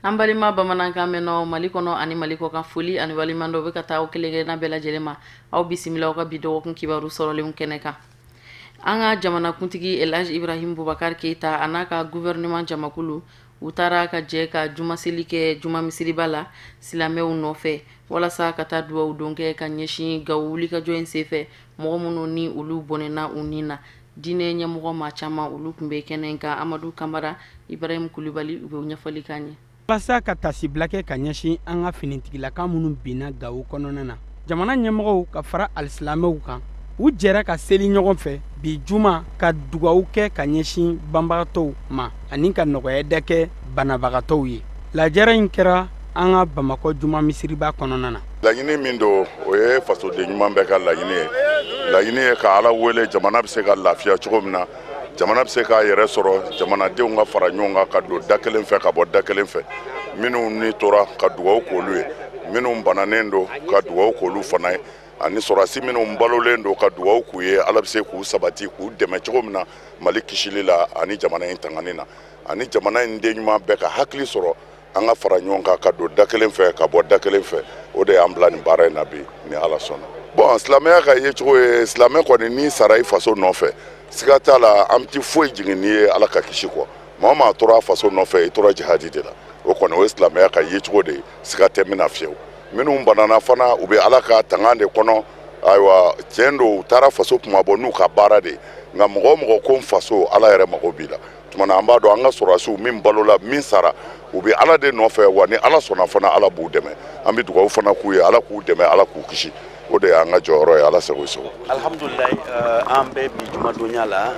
An balima bamanankan mɛnɔ Mali kɔnɔ ani Mali kɔ kan foli ani walimandɔ bɛ ka taa aw kelenkelenna bɛɛ lajɛlen ma. Aw bisimila aw ka bi dɔgɔkun kibaru sɔrɔlen kɛnɛ kan. An ka jamanakuntigi Elhaji Ibrahim Boubacar Keita a n'a ka gouvernement jamakulu u taara ka jɛ ka jumaseli kɛ juma misiriba la silamɛw nɔfɛ walasa ka taa duwawu don kɛ ka ɲɛsin Gawo wulikajɔ in senfɛ mɔgɔ minnu ni olu bɔnɛna u ni na. Diinɛ ɲɛmɔgɔ ma caman olu tun bɛ kɛnɛ in kan. Amadou Kamara, Ibrahim Kulibali u bɛ ɲɛfɔli k'an ye. Walasa ka tasibila kɛ ka ɲɛsin an ka finitigilaka minnu binna Gawo kɔnɔna na, jamana ɲɛmɔgɔw ka fara alisilamɛw kan u jɛra ka seli ɲɔgɔn fɛ bi juma ka dugawu kɛ ka ɲɛsin banbagatɔw ma ani ka nɔgɔyada kɛ banabagatɔw ye. Lajɛrɛ in kɛra an ka Bamakɔ juma misiriba kɔnɔna na. Laɲini min don o ye fasoden ɲuman bɛɛ ka laɲini ye. Laɲini ye ka Ala wele jamana bɛ se ka lafiya cogo min na, jamana bɛ se k'a yɛrɛ sɔrɔ, jamanadenw ka fara ɲɔgɔn kan ka don da kelen fɛ ka bɔ da kelen fɛ. Minnu ni tora ka dugawu k'olu ye, minnu bananen don ka dugawu k'olu fana ye, ani sɔrɔdasi minnu balolen don ka dugawu k'u ye, Ala bɛ se k'u sabati k'u dɛmɛ cogo min na Mali kisili la ani jamana in tangani na, ani jamana in den ɲuman bɛɛ ka hakili sɔrɔ an ka fara ɲɔgɔn kan ka don da kelen fɛ ka bɔ da kelen fɛ. O de y'an bila nin baara in na bi ni Ala sɔnna. Bon silamɛya ka ye cogo ye, silamɛ kɔni ni sara i faso nɔfɛ siga t'a la an tɛ foyi jigin n'i ye Ala ka kisi kɔ. Maa o maa tora faso nɔfɛ i tora jihadi de la. O kɔni o ye silamɛya ka ye cogo de ye, siga tɛ min na fiyewu. Minnu banana fana u bɛ Ala ka tanga de kɔnɔ, ayiwa tiɲɛ don u taara faso kuma bɔ n'u ka baara de ye, nka mɔgɔ o mɔgɔ ko n faso Ala yɛrɛ mago b'i la. Tuma na an b'a dɔn an ka sɔrɔdasiw min balola min sara u bɛ Ala de nɔfɛ, wa ni Ala sɔnna fana Ala b'u dɛmɛ. An bɛ dugawu fana k'u ye, Ala k'u dɛmɛ, Ala k'u kisi. O de y'an ka jɔyɔrɔ ye, Ala sago i sago. Alhamdulilayi an bɛ bi jumadonya la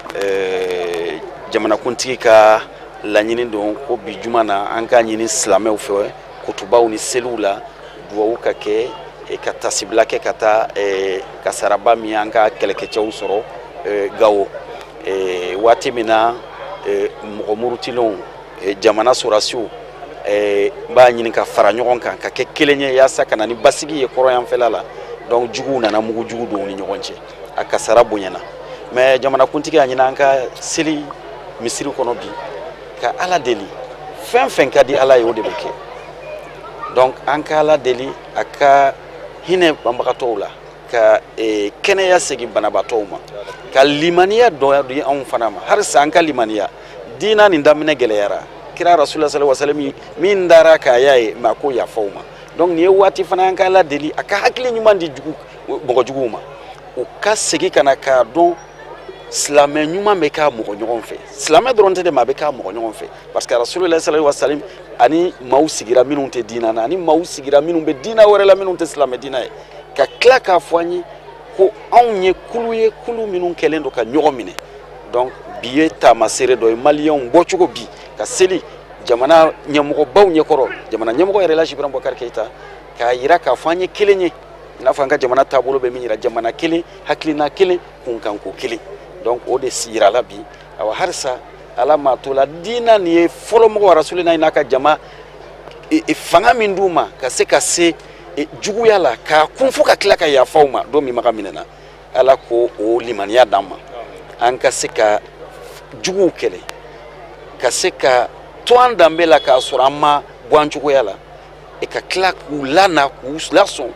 jamanakuntigi ka laɲini don ko bi juma na an ka ɲini silamɛw fɛ kutubaw ni seliw la duwawu ka kɛ ka tasibila kɛ ka taa kasaraba min an ka kɛlɛkɛcɛw sɔrɔ Gawo waati min na mɔgɔ murutilenw jamana sɔrɔdasiw b'a ɲini ka fara ɲɔgɔn kan ka kɛ kelen ye yaasa ka na ni basigi ye kɔrɔyanfɛla la. Donc juguw nana mugu jugu don ni ɲɔgɔn cɛ a kasara bonyana, mais jamanakuntigi y'a ɲini an ka seli misiri kɔnɔ bi ka Ala deli fɛn fɛn ka di Ala ye o de bɛ kɛ. Donc an ka Ala deli a ka hinɛ banbagatɔw la, ka kɛnɛya segin banabaatɔw ma, ka limaniya dɔ di anw fana ma. Halisa an ka limaniya diina nin daminɛ gɛlɛyara, kira Rasulullah sallallahu alaihi wasallam min dara k'a y'a ye ma ko yafaw ma. Donc nin ye waati fana an ka Ala deli a ka hakili ɲuman di mɔgɔ juguw ma, u ka segin ka na k'a dɔn silamɛ ɲuman bɛ k'a mɔgɔ ɲɔgɔn fɛ. Silamɛ dɔrɔn tɛ dɛ, maa bɛ k'a mɔgɔ ɲɔgɔn fɛ, parce que Rasulullah sallallahu alaihi wasallam ani maaw sigira minnu tɛ diina na, ani maaw sigira minnu bɛ diina wɛrɛ la minnu tɛ silamɛ diina ye, ka tila k'a fɔ an ye ko anw ye kulu minnu kɛlen don ka ɲɔgɔn minɛ. Donc bi ye taamasere dɔ ye maliyɛnw bɔcogo bi ka seli jamana ɲɛmɔgɔbaw ɲɛkɔrɔ, jamana ɲɛmɔgɔ yɛrɛ Elhaji Ibrahim Boubacar Keita k'a yira k'a fɔ an ye kelen ye, i n'a fɔ an ka jamana taabolo bɛ min yira jamana kelen, hakilina kelen, kunkanko kelen. Donc o de yira la bi, awa halisa Ala m'a to la diina nin ye fɔlɔ mɔgɔ Rasulullah n'a ka jama fanga min d'u ma ka se juguya la k'a kun fo ka tila ka yafaw ma don min maga minɛna. Ala ko o limaniya d'an ma, an ka se ka juguw kɛlɛ, ka se ka to an danbe la k'a sɔrɔ an ma bɔ an cogoya la, ka tila k'u lana k'u lasɔn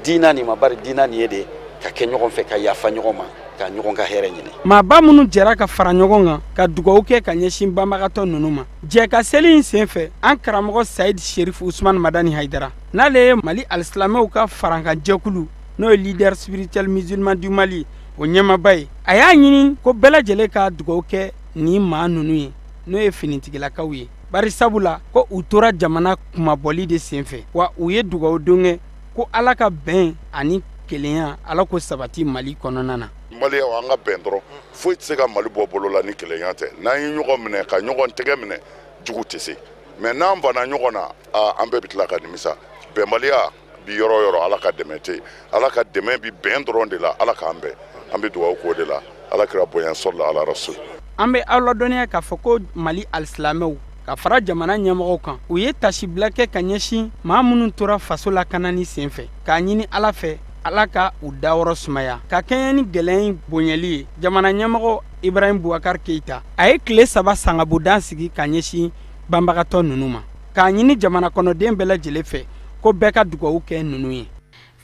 diina nin ma. Bari diina nin ye de ka kɛ ɲɔgɔn fɛ, ka yafa ɲɔgɔn ma, ka ɲɔgɔn ka hɛrɛ ɲini. Maaba minnu jɛra ka fara ɲɔgɔn kan ka dugawu kɛ ka ɲɛsin banbagatɔ ninnu ma. Jɛ ka seli in senfɛ an karamɔgɔ Sayid Sherif Usman Madani Haidara n'ale ye Mali alisilamɛw ka farankan jɛkulu n'o ye leader spirituel musulman du Mali o ɲɛmaaba ye, a y'a ɲini ko bɛɛ lajɛlen ka dugawu kɛ ni maa ninnu ye n'o ye finitigilakaw ye. Bari sabula ko u tora jamana kumabɔli de senfɛ, wa u ye dugawu don kɛ ko Ala ka bɛn ani kelenya Ala ko sabati Mali kɔnɔna na. Maliyɛnw an ka bɛn dɔrɔn, foyi tɛ se ka Mali bɔ bolo la ni kelenya tɛ. N'an ye ɲɔgɔn minɛ ka ɲɔgɔn tɛgɛ minɛ jugu tɛ se, mais n'an banna ɲɔgɔn na an bɛɛ bɛ tila ka nimisa. Bɛnbaliya bi yɔrɔ o yɔrɔ Ala ka dɛmɛ tɛ yen, Ala ka dɛmɛ bi bɛn dɔrɔn de la. Ala k'an bɛn, an bɛ dugawu k'o de la. Ala kira bonya sɔlila ala rasul. An bɛ aw ladɔnniya k'a fɔ ko Mali alisilamɛw ka fara jamana ɲɛmɔgɔw kan u ye tasibila kɛ ka ɲɛsin maa minnu tora faso la kanani senfɛ, k'a ɲini Ala fɛ Ala ka u dayɔrɔ sumaya ka kɛɲɛ ni gɛlɛya in bonyali ye. Jamana ɲɛmɔgɔ Ibrahim Boubacar Keita a ye tile 3 sangabodan sigi ka ɲɛsin banbagatɔ ninnu ma. k'a ɲini jamana kɔnɔden bɛɛ lajɛlen fɛ ko bɛɛ ka dugawu kɛ ninnu ye.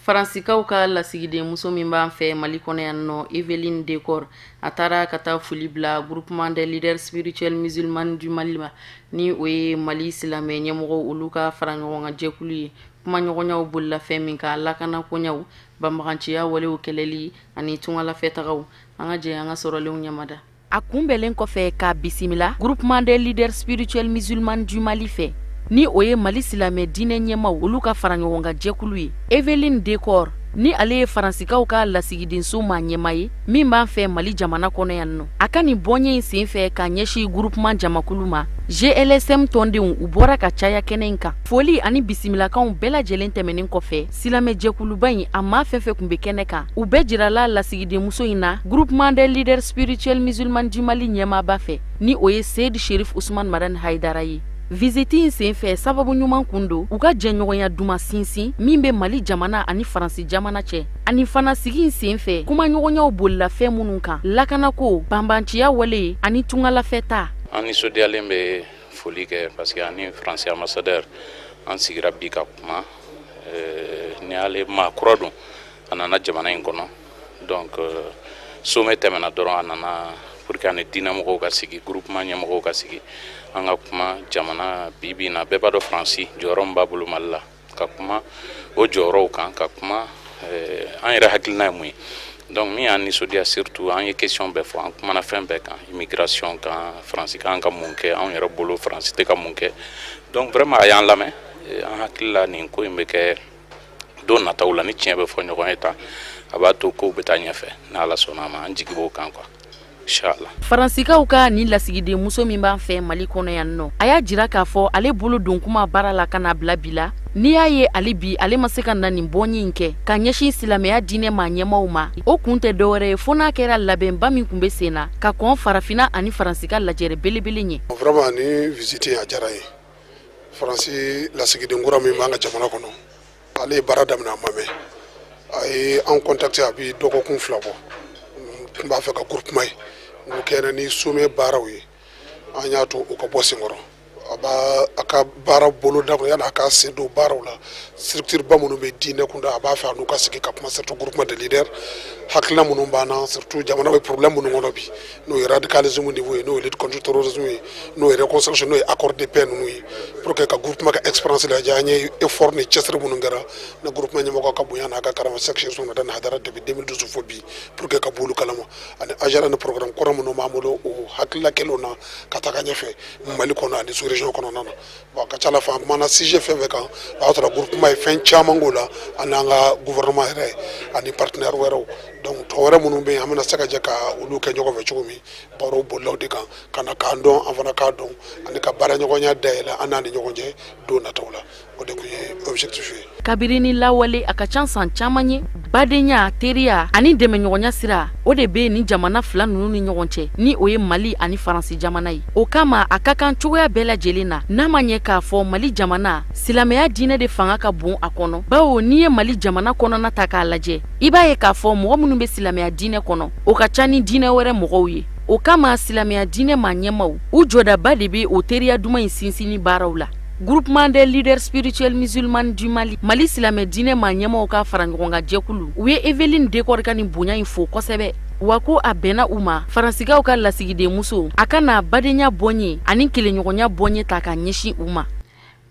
Faransikaw ka lasigiden muso min b'an fɛ Mali kɔnɔ yan nɔ Eveline Decor a taara ka taa foli bila groupement des leaders spirituels musulmans du Mali ma ni o ye Mali silamɛ ɲɛmɔgɔw olu ka fara ɲɔgɔn kan jɛkulu ye kuma ɲɔgɔnyaw bolila fɛn min ka lakana koɲaw banbaganciya walew kɛlɛli ani tungalafɛtagaw an ka jɛ an ka sɔrɔlenw ɲamada. A kunbɛlen kɔfɛ k'a bisimila groupement des leaders spirituels musulmans du Mali fɛ ni o ye Mali silamɛ diinɛ ɲɛmaw olu ka fara ɲɔgɔn kan jɛkulu ye. Eveline Decor ni ale ye Faransikaw ka lasigidenso maa ɲɛma ye min b'an fɛ Mali jamana kɔnɔ yan nɔ. A ka nin bɔɲɛ in sen fɛ ka ɲɛsin groupement jamakulu ma GLSM tɔndenw u bɔra ka caya kɛnɛ in kan. Foli ani bisimilakanw bɛɛ lajɛlen tɛmɛnen kɔfɛ silamɛ jɛkuluba in a maa fɛn fɛn kun bɛ kɛnɛ kan u bɛɛ jirala lasigidenmuso in na groupement des leaders spirituels musulmans du Mali ɲɛmaaba fɛ ni o ye Seydi Cherif Ousmane Madani Haidara ye. Visiti in sen fɛ sababu ɲuman kun don u ka jɛɲɔgɔnya duma sinsin min bɛ Mali jamana ani Faransi jamana cɛ ani fana sigi in sen fɛ kuma ɲɔgɔnyaw bolila fɛn minnu kan lakanako banbanciya wale ani tungalafɛta. An nisɔndiyalen bɛ foli kɛ parce que ani Faransi ambassadeur an sigira bi ka kuma ni ale maa kura don a nana jamana in kɔnɔ donc sommet tɛmɛna dɔrɔn a nana pour que ani diinɛmɔgɔw ka sigi groupement ɲɛmɔgɔw ka sigi an ka kuma jamana bibi na bɛɛ b'a dɔn Faransi jɔyɔrɔ min b'a bolo Mali la ka kuma o jɔyɔrɔw kan ka kuma an yɛrɛ hakilina ye mun ye donc min y'an nisɔndiya surtout an ye question bɛɛ fɔ an kumana fɛn bɛɛ kan immigration kan Faransi kan ka mun kɛ an yɛrɛ bolo Faransi tɛ ka mun kɛ donc vraiment a y'an lamɛn an hakilila nin ko in bɛ kɛ don nataw la ni tiɲɛ bɛ fɔ ɲɔgɔn ye tan a b'a to kow bɛ taa ɲɛfɛ ni Ala sɔnna a ma an jigi b'o kan quoi. Faransikaw ka ni lasigiden muso min b'an fɛ Mali kɔnɔ yan nɔ a y'a jira k'a fɔ ale bolo don kuma baara la ka na bila bi la n'i y'a ye ale bi ale ma se ka na nin bɔɲɛ in kɛ ka ɲɛsin silamɛya diinɛ maa ɲɛmaw ma o kun tɛ dɔwɛrɛ ye fo n'a kɛra labɛnba min kun bɛ sen na ka kɔn farafina ani Faransika lajɛrɛ belebele ɲɛ. Vraiment ni visite a diyara ye Faransi lasigiden kura min b'an ka jamana kɔnɔ ale ye baara daminɛ a ma mɛn a ye an contacté a bi dɔgɔkun 2 bɔ n b'a fɛ ka groupement ye n'o kɛra ni sommet baaraw ye an y'a to u ka bɔ senkɔrɔ a ka baara bolo da kɔnɔ yanni a ka sen don baaraw la structure ba minnu bɛ diinɛ kunda a b'a fɛ a n'u ka sigi ka kuma surtout groupement de leaders hakilina minnu b'an na surtout jamana bɛ problème minnu kɔnɔ bi n'o ye radicalisme niveau ye n'o ye lutte contre terrorisme ye n'o ye réconciliation n'o ye accord de paix ninnu ye pour que ka groupement ka expérience lajɛ an ye effort ni cɛsiri minnu kɛra na groupement ɲɛmɔgɔ ka bonya n'a ka karama section sɔn ka da Haidara depuis 2012 fo bi pour que ka b'olu kalama ani agenda ni programme kɔrɔ minnu b'an bolo o hakilila kɛlenw na ka taga ɲɛfɛ Mali kɔnɔ ani sous région kɔnɔna na bon ka ca ala fɛ an kumana sujet fɛn fɛn kan a y'a sɔrɔ groupement ye fɛn caman k'o la ani an ka gouvernement yɛrɛ ani partenaire wɛrɛw donc tɔ wɛrɛ minnu bɛ yen an bɛna se ka jɛ ka olu kɛ ɲɔgɔn fɛ cogo min barow bolilaw de kan ka na k'an dɔn an fana k'a dɔn ani ka baara ɲɔgɔnya dayɛlɛ an n'a ni ɲɔgɔn cɛ don nataw la o de tun ye objectif ye. Kabiri ni lawale a ka ca san caman ye badenya teriya ani dɛmɛɲɔgɔnya sira o de bɛ ni jamana fila ninnu ni ɲɔgɔn cɛ ni o ye Mali ani Faransi jamana ye o kama a ka kan cogoya bɛɛ lajɛlen na n'a ma ɲɛ k'a fɔ Mali jamana silamɛya diinɛ de fanga ka bon a kɔnɔ bawo n'i ye Mali jamana kɔnɔna ta k'a lajɛ i b'a ye k'a fɔ mɔgɔ minnu bɛ silamɛya diinɛ kɔnɔ o ka ca ni diinɛ wɛrɛ mɔgɔw ye o kama silamɛya diinɛ maa ɲɛmaw u jɔdaba de bɛ o teriya duman in sinsin ni baaraw la. Groupement des leaders spirituels musulmans du Mali Mali silamɛ diinɛ maa ɲɛmaw ka fara ɲɔgɔn kan jɛkulu u ye Eveline Decor ka nin bonya in fo kosɛbɛ wa ko a bɛnna u ma Faransikaw ka lasigiden muso a ka na badenya bɔɲɛ ani kelenɲɔgɔnya bɔɲɛ ta ka ɲɛsin u ma.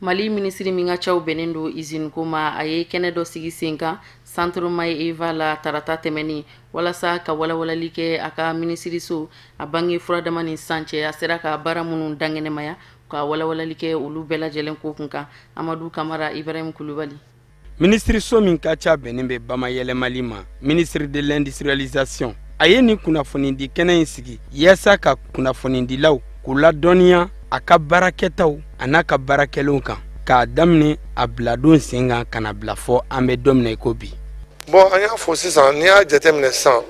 Mali ministre min ka cɛw bɛnnen don usine ko ma a ye kɛnɛ dɔ sigi sen kan Centre May Eva la tarata tɛmɛni walasa ka walawalali kɛ a ka ministriso a bange furadama ni san cɛ a sera ka baara minnu dangɛnɛmaya ka walawalali kɛ olu bɛɛ lajɛlen ko kun kan Amadou Kamara Ibrahim Kulubali. Ministriso min ka ca bɛnnen bɛ bamayɛlɛmali ma ministre de l'industrialisation a ye nin kunnafoni di kɛnɛ in sigi yaasa ka kunnafonidilaw k'u ladɔnniya a ka baarakɛtaw a n'a ka baarakɛlenw kan k'a daminɛ a biladon sen kan ka na bila fɔ an bɛ don min na i ko bi. Bon an y'a fɔ sisan n'i y'a jateminɛ sisan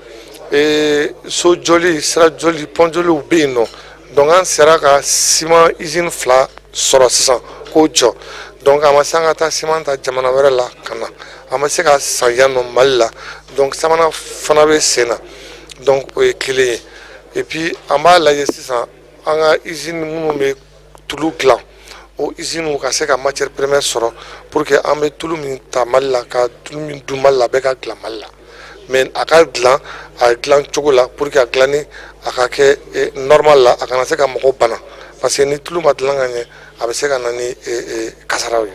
so joli sira joli pont joliw bɛ yen nɔ donc an sera ka ciment usine 2 sɔrɔ sisan k'o jɔ donc a ma se an ka taa ciment ta jamana wɛrɛ la ka na a ma se ka san yan nɔ Mali la donc sabanan fana bɛ sen na donc o ye kelen ye et puis an b'a lajɛ sisan an ka usine minnu bɛ tulu dilan o usine ka se ka matière première sɔrɔ pour que an bɛ tulu min ta Mali la ka tulu min dun Mali la bɛɛ ka dilan Mali la mais a ka dilan a dilan cogo la pour que a dilanni a ka kɛ normal la a kana se ka mɔgɔw bana parce que ni tulu ma dilan ka ɲɛ a bɛ se ka na ni kasaraw ye.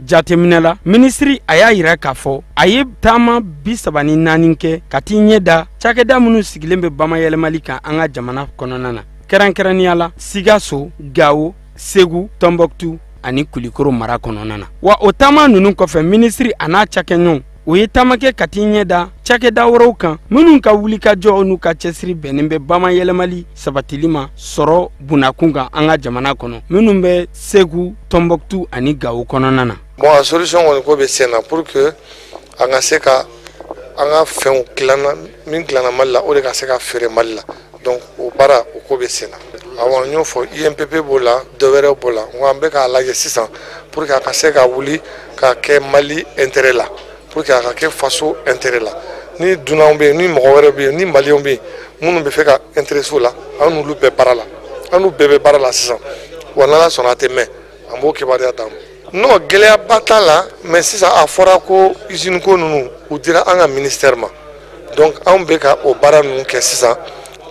Jateminɛ la minisiri a y'a yira k'a fɔ a ye taama 34 kɛ ka t'i ɲɛ da cakɛda minnu sigilen bɛ bamayɛlɛmali kan an ka jamana kɔnɔna na kɛrɛnkɛrɛnnenya la Sikaso, Gawo, Segu, Tombouctou ani Kulikoro mara kɔnɔna na. Wa o taama ninnu kɔfɛ minisiri a n'a cakɛɲɔgɔnw o ye taama kɛ ka t'i ɲɛ da cakɛda wɛrɛw kan minnu ka wulikajɔ n'u ka cɛsiri bɛnnen bɛ bamayɛlɛmali sabatili ma sɔrɔ bunakun kan an ka jamana kɔnɔ minnu bɛ Segu, Tombouctou ani Gawo kɔnɔna na. Bon, a solution kɔni ko bɛ sen na pour que an ka se ka an ka fɛnw dilanna min dilanna Mali la o de ka se ka feere Mali la donc o baara o ko bɛ sen na. Awɔ n y'o fɔ INPP b'o la dɔ wɛrɛ b'o la n ko an bɛ k'a lajɛ sisan pour que a ka se ka wuli ka kɛ Mali intérêt la pour que a ka kɛ faso intérêt la ni dunanw bɛ yen ni mɔgɔ wɛrɛ bɛ yen ni maliyɛnw bɛ yen minnu bɛ fɛ ka intéressé o la an n'olu bɛɛ baara la an n'u bɛɛ bɛ baara la sisan wa n'Ala sɔnna a tɛ mɛn an b'o kibaruya d'a ma. Non, gɛlɛyaba t'a la mais sisan a fɔra ko usine ko ninnu u dira an ka ministère ma donc anw bɛ ka o baara ninnu kɛ sisan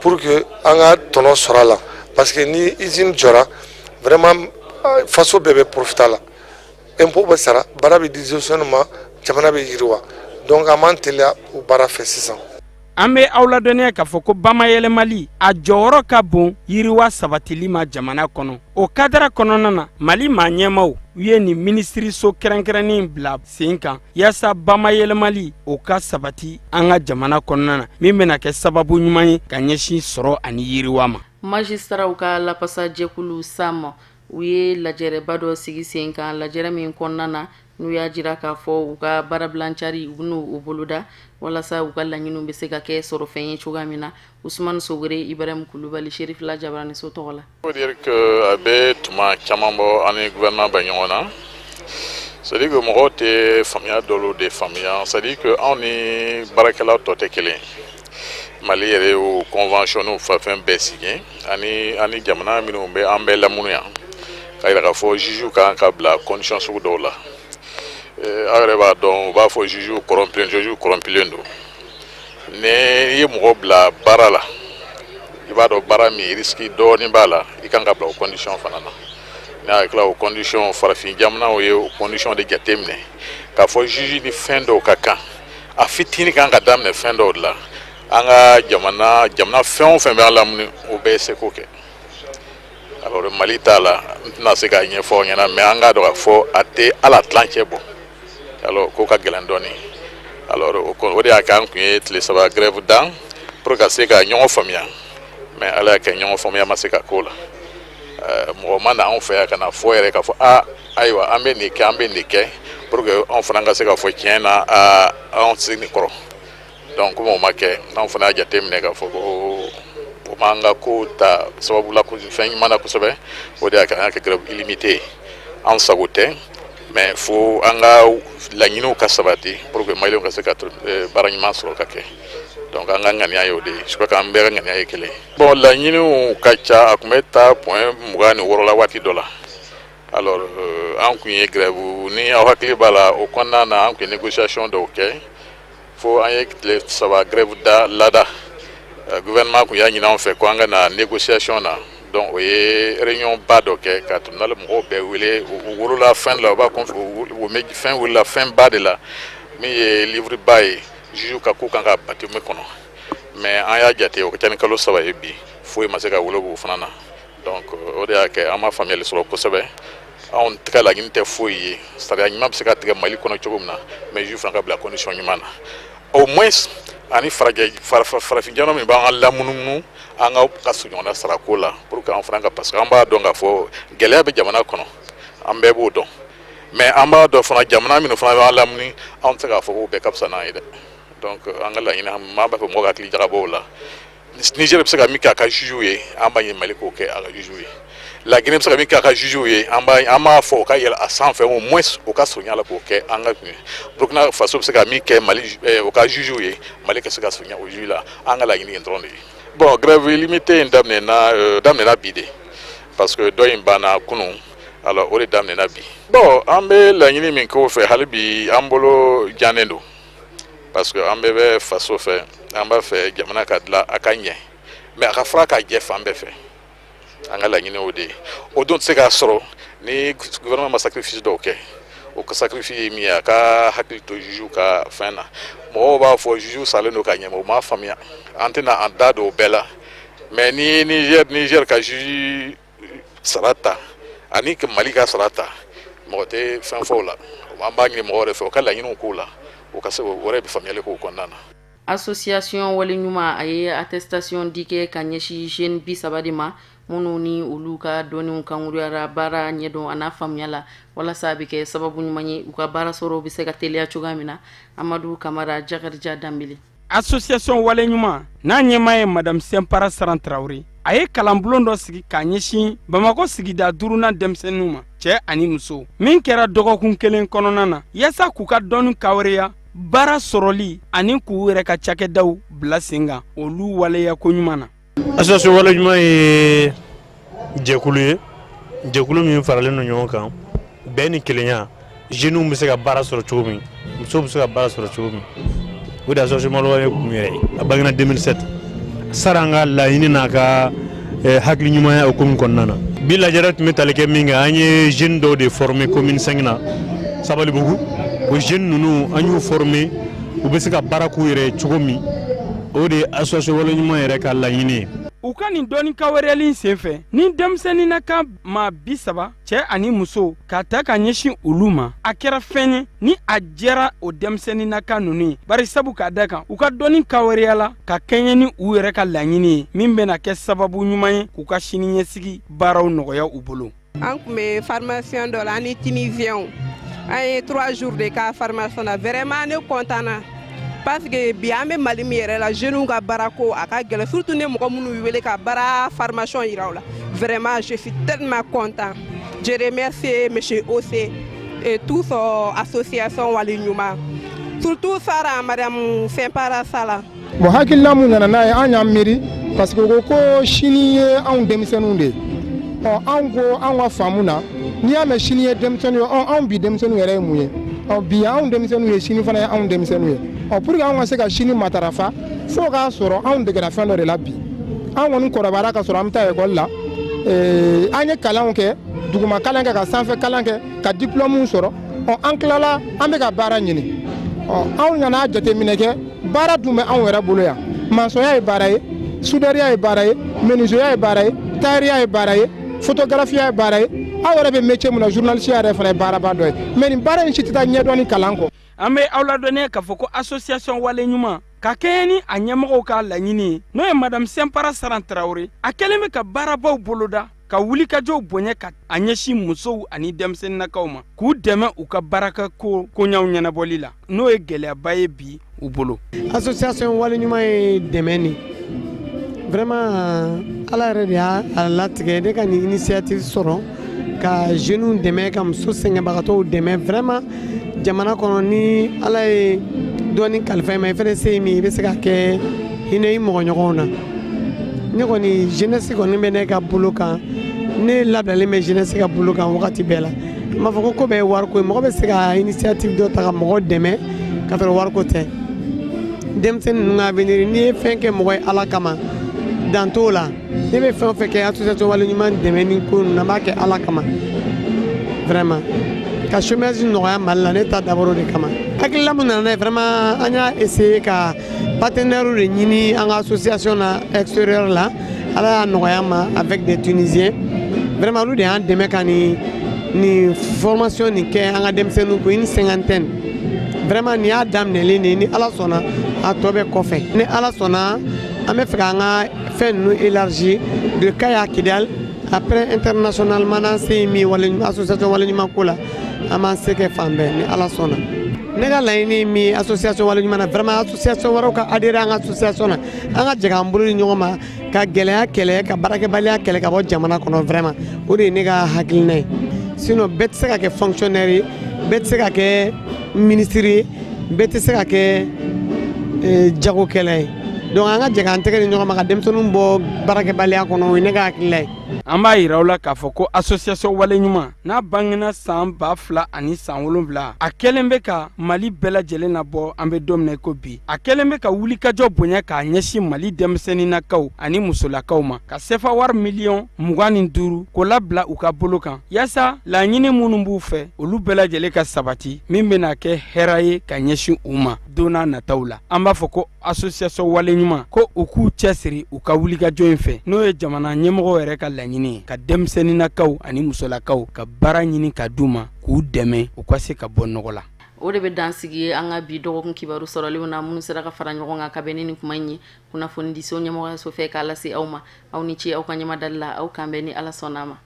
pour que an ka tɔnɔ sɔrɔ a la parce que ni usine jɔra vraiment faso bɛɛ bɛ profiter a la impôt bɛ sara baara bɛ di gestion ma jamana bɛ yiriwa donc an b'an teliya o baara fɛ sisan. An bɛ aw ladɔnniya k'a fɔ ko bamayɛlɛmali a jɔyɔrɔ ka bon yiriwa sabatili ma jamana kɔnɔ o kadara kɔnɔna na Mali maa ɲɛmaw u ye nin minisiriso kɛrɛnkɛrɛnnen bila sen kan yaasa bamayɛlɛmali o ka sabati an ka jamana kɔnɔna na min bɛna kɛ sababu ɲuman ye ka ɲɛsin sɔrɔ ani yiriwa ma. Magistraw ka lapasa jɛkulu SAM u ye lajɛrɛba dɔ sigi sen kan lajɛrɛ min kɔnɔna na n'u y'a jira k'a fɔ u ka baarabilancari u bɛn'u u boloda walasa u ka laɲiniw bɛ se ka kɛ sɔrɔ fɛn ye cogoya min na. Ousmane Sogore, Ibrahim Kulubali, Chérif Lajabarani so tɔgɔ la. Il faut dire que a bɛ tuma caman bɔ ani gouvernement bɛ ɲɔgɔn na. C'est-à-dire que mɔgɔw tɛ faamuya dɔw de faamuya. C'est-à-dire que anw ni baarakɛlaw tɔ tɛ kelen. Mali yɛrɛ y'o convention fɛn bɛɛ sigi ani jamana minnu bɛ an bɛɛ lamunu yan k'a yira k'a fɔ juge kan ka bila condition sugu dɔw la. Aw yɛrɛ b'a dɔn u b'a fɔ juge corrompilen don. Ni ye mɔgɔ bila baara la i b'a dɔn baara min risque dɔɔni b'a la i kan ka bila o condition fana na. Ni a tila o condition farafin jamanaw ye o condition de jateminɛ k'a fɔ juge ni fɛn dɔw ka kan a fitinin kan ka daminɛ fɛn dɔw de la an ka jamana fɛn o fɛn bɛ an lamini o bɛɛ ye seko kɛ. Alors Mali t'a la n tɛna se k'a ɲɛfɔ aw ɲɛna mais an k'a dɔn k'a fɔ a tɛ ala tilancɛ bɔ. Alors ko ka gɛlɛn dɔɔni. Alors o de y'a kɛ an kun ye tile 3 grève dan pour ka se ka ɲɔgɔn faamuya mais ala y'a kɛ ɲɔgɔn faamuya ma se ka k'o la. Mɔgɔ ma na anw fɛ yan ka na fɔ yɛrɛ k'a fɔ ayiwa an bɛ nin kɛ pour que anw fana ka se ka fɔ tiɲɛ na anw tɛ se nin kɔrɔ. Donc comme o ma kɛ anw fana y'a jateminɛ k'a fɔ ko o m'an ka ko ta sababu la fɛn ɲuman na kosɛbɛ o de y'a kɛ an y'a kɛ grève illimité ye an sago tɛ mais fo an ka laɲiniw ka sabati pour que maliyɛnw ka se ka baara ɲuman sɔrɔ ka kɛ. Donc an ka ŋaniya y'o de ye je crois que an bɛɛ ka ŋaniya ye kelen. Bon laɲiniw ka ca a tun bɛ taa point 26 la waati dɔ la. Alors an kun ye grève ni aw hakili b'a la o kɔnɔna na an kun ye négociation dɔw kɛ fo an ye tile 3 grève lada gouvernement kun y'a ɲini an fɛ ko an ka na négociation na. Donc o ye réunion ba dɔ kɛ ka tribunal mɔgɔw bɛɛ wele o wolola fɛn la o b'a fɛn wulila fɛn ba de la min ye livre ba ye juge ka ko kan ka bâtiment kɔnɔ mais an y'a jate o ka ca ni kalo 3 ye bi foyi ma se ka wolo o fana na. Donc o de y'a kɛ an ma faamuyali sɔrɔ kosɛbɛ anw tɛ ka laɲini tɛ foyi ye sariya ɲuman bɛ se ka tigɛ Mali kɔnɔ cogo min na mais juge fana ka bila condition ɲuman na au moins ani farafin jamana min b'an ka lamunumunu an ka soɲɔgɔnna sarako la pour que an fana ka parce que an b'a dɔn k'a fɔ gɛlɛya bɛ jamana kɔnɔ an bɛɛ b'o dɔn mais an b'a dɔn fana jamana minnu fana b'an lamuni anw tɛ se k'a fɔ k'o bɛɛ ka fisa n'an ye dɛ. Donc an ka laɲini maa b'a fɛ mɔgɔ ka hakili jagabɔ o la Niger bɛ se ka min kɛ a ka jugew ye an b'a ɲini Mali k'o kɛ a ka jugew ye. La Guinée bɛ se ka min kɛ a ka jugew ye an b'a fɔ o ka yɛlɛ a sanfɛ au moins o ka surunya la k'o kɛ an ka kun ye. Burkina Faso bɛ se ka min kɛ Mali o ka jugew ye Mali ka se ka surunya o juge la an ka laɲini ye dɔrɔn de ye. Bon grève illimité in daminɛna bi de parce que dɔ in banna kunun alors o de daminɛna bi bon an bɛ laɲini min k'o fɛ hali bi an bolo jannen don parce que an bɛɛ bɛ faso fɛ an b'a fɛ jamana ka dilan a ka ɲɛ mais a ka fara ka jɛ fan bɛɛ fɛ an ka laɲini o de ye o don tɛ se k'a sɔrɔ ni gouvernement ma sacrifice dɔw kɛ o ka sacrifice ye min ye a ka hakili to juge ka fɛn na mɔgɔw b'a fɔ juge salen don ka ɲɛ o m'a faamuya an tɛna an da don o bɛɛ la mais ni Niger ka juge sara ta ani Mali ka sara ta mɔgɔ tɛ fɛn fɔ o la an b'a ɲini mɔgɔw de fɛ o ka laɲiniw k'o la o ka se o yɛrɛ bɛ faamuyali k'o kɔnɔna na. Association waleɲuman a ye attestation di kɛ ka ɲɛsin jeune 30 de ma minnu ni olu ka dɔnniw kankuruyara baara ɲɛdɔn a n'a faamuya la walasa a bɛ kɛ sababu ɲuman ye u ka baara sɔrɔ bɛ se ka teliya cogoya min na. Amadu Kamara, Jakarija Dambele. Association waleɲuman n'a ɲɛmaa ye Madame Sempara Saran Traoré a ye kalanbulon dɔ sigi k'a ɲɛsin Bamako sigida 5nan denmisɛnninw ma cɛ ani muso min kɛra dɔgɔkun kelen kɔnɔna na yaasa k'u ka dɔnni kawaleya baara sɔrɔli ani k'u yɛrɛ ka cakɛdaw bila sen kan olu waleya ko ɲuman na. Association waleɲuman ye jɛkulu ye jɛkulu min faralen don ɲɔgɔn kan bɛɛ ni kelenya jeunes bɛ se ka baara sɔrɔ cogo min musow bɛ se ka baara sɔrɔ cogo min o de association waleɲuman kun yɛrɛ ye a bangena 2007 sara an ka laɲini n'a ka hakili ɲumanya o ko min kɔnɔna na bi lajɛrɛ tun bɛ tali kɛ min kɛ an ye jeunes dɔw de former commune 5 na Sabalibugu o jeunes ninnu an y'u former u bɛ se ka baara k'u yɛrɛ cogo min o de association waleɲuman yɛrɛ ka laɲini ye. U ka nin dɔnni kawaleyali senfɛ ni denmisɛnnin na ka maa 30 cɛ ani muso ka ta ka ɲɛsin olu ma a kɛra fɛn ye ni a jɛra o denmisɛnnin na ka ninnu ye bari sabu k'a da kan u ka dɔnni kawaleyala ka kɛɲɛ ni u yɛrɛ ka laɲini ye min bɛna kɛ sababu ɲuman ye k'u ka siniɲɛsigi baaraw nɔgɔya u bolo. An tun bɛ formation dɔ la an ni Tunisiens an ye 3 jours de k'a formation na vraiment ne content na parce que bi an bɛ Mali min yɛrɛ la jeunes ka baara ko a ka gɛlɛn surtout ne mɔgɔ minnu wele ka baara formation yira u la vraiment je suis tellement content. Je remercie monsieur OC et tous association waleɲuman surtout Sara Madame Sempara Sala. Bon hakilina mun nana n'a ye an y'an miiri parce que ko sini ye anw denmisɛnninw de ye anw ko anw ka faamu na n'i y'a mɛn sini ye denmisɛnninw ye anw bi denmisɛnninw yɛrɛ ye mun ye bi anw denmisɛnninw ye sini fana ye anw denmisɛnninw ye pour que anw ka se ka sini matarafa fo k'a sɔrɔ anw degera fɛn dɔ de la bi an kɔni kɔrɔbayara ka sɔrɔ an bɛ taa ekɔli la an ye kalanw kɛ duguma kalan kɛ ka sanfɛ kalan kɛ ka diplôme sɔrɔ an tilala an bɛ ka baara ɲini anw nana jateminɛ kɛ baara dun bɛ anw yɛrɛ bolo yan maçonneya ye baara ye soudeur ye baara ye menuisier ye baara ye tailleur ye baara ye photographie ye baara ye aw yɛrɛ bɛ métier mun na journaliste yɛrɛ fana ye baaraba dɔ ye mais nin baara in si tɛ taa ɲɛdɔn ni kalan kɔ. An bɛ aw ladɔnniya k'a fɔ ko association waleɲuman ka kɛɲɛ ni a ɲɛmɔgɔw ka laɲini ye n'o ye Madame Sempara Saran Traoré a kɛlen bɛ ka baarabaw boloda ka wulikajɔw bonya ka a ɲɛsin musow ani denmisɛnninnakaw ma k'u dɛmɛ u ka baaraka koɲaw ɲɛnabɔli la n'o ye gɛlɛyaba ye bi u bolo. Association waleɲuman ye dɛmɛ ni vraiment ala yɛrɛ de y'a latigɛ ne ka nin initiative sɔrɔ ka jeunes dɛmɛ ka muso sɛgɛnbagatɔw dɛmɛ vraiment jamana kɔnɔ ni ala ye dɔɔni kalifa i ma i fɛnɛ se ye min i bɛ se ka kɛ hinɛ i mɔgɔɲɔgɔnw na ne kɔni jeunesse kɔni bɛ ne ka bolo kan ne labilalen bɛ jeunesse ka bolo kan wagati bɛɛ la n b'a fɔ ko bɛɛ ye wariko ye mɔgɔ bɛ se ka initiative dɔ ta ka mɔgɔ dɛmɛ ka sɔrɔ wariko tɛ denmisɛnnin ninnu ka avenir n'i ye fɛn kɛ mɔgɔ ye ala kama dan t'o la ne bɛ fɛn o fɛn kɛ association waleɲuman dɛmɛ ni ko ninnu na n b'a kɛ ala kama vraiment ka chômage nɔgɔya Mali la ne ta dabɔra o de kama hakilila mun nana n'a ye vraiment an y'a essayer ka partenaires de ɲini an ka association na extérieur la ala y'a nɔgɔya ma avec des Tunisiens vraiment olu de y'an dɛmɛ ka ni formation nin kɛ an ka denmisɛnninw ko une cinquantaine vraiment nin y'a daminɛlen de ye ni ala sɔnna a tɔ bɛ kɔfɛ ni ala sɔnna an bɛ fɛ k'an ka fɛn ninnu élargir de Kaya à Kidal après internationalement n'an se min association waleɲuman ko la an b'an se kɛ fan bɛɛ ni ala sɔnna ne ka laɲini min association waleɲuman na vraiment association wɛrɛw ka adhérer an ka association na an ka jɛn an bolo ni ɲɔgɔn ma ka gɛlɛya kɛlɛ ka baarakɛbaliya kɛlɛ ka bɔ jamana kɔnɔ vraiment o de ye ne ka hakilina ye sinon bɛɛ tɛ se ka kɛ fonctionnaire ye bɛɛ tɛ se ka kɛ ministre ye bɛɛ tɛ se ka kɛ jagokɛla ye donc an ka jɛn an tɛgɛ di ɲɔgɔn ma ka denmisɛnninw bɔ baarakɛbaliya kɔnɔ o ye ne ka hakilina ye. an b'a yiraw la k'a fɔ ko association waleɲuman n'a bangena san 2000 ani san 7 a kɛlen bɛ ka Mali bɛɛ lajɛlen nabɔ an bɛ don min na ko bi a kɛlen bɛ ka wulikajɔ bonya k'a ɲɛsin Mali denmisɛnninakaw ani musolakaw ma ka sefa wari miliyɔn 25 ko labila u ka bolo kan yaasa laɲini minnu b'u fɛ olu bɛɛ lajɛlen ka sabati min bɛna kɛ hɛra ye ka ɲɛsin u ma donna nataw la an b'a fɔ ko association waleɲuman ko u k'u cɛsiri u ka wulikajɔ in fɛ n'o ye jamana ɲɛmɔgɔ yɛrɛ ka laɲini ye ka denmisɛnninakaw ani musolakaw ka baara ɲini ka d'u ma k'u dɛmɛ u ka se ka bɔ nɔgɔ la. O de bɛ dansigi an ka bi dɔgɔkun kibaru sɔrɔlenw na minnu sera ka fara ɲɔgɔn kan ka bɛn ni kuma in ye kunnafoni diso ɲɛmɔgɔyaso fɛ k'a lase aw ma aw ni ce aw ka ɲɛmadali la aw kan bɛn ni Ala sɔnn'a ma.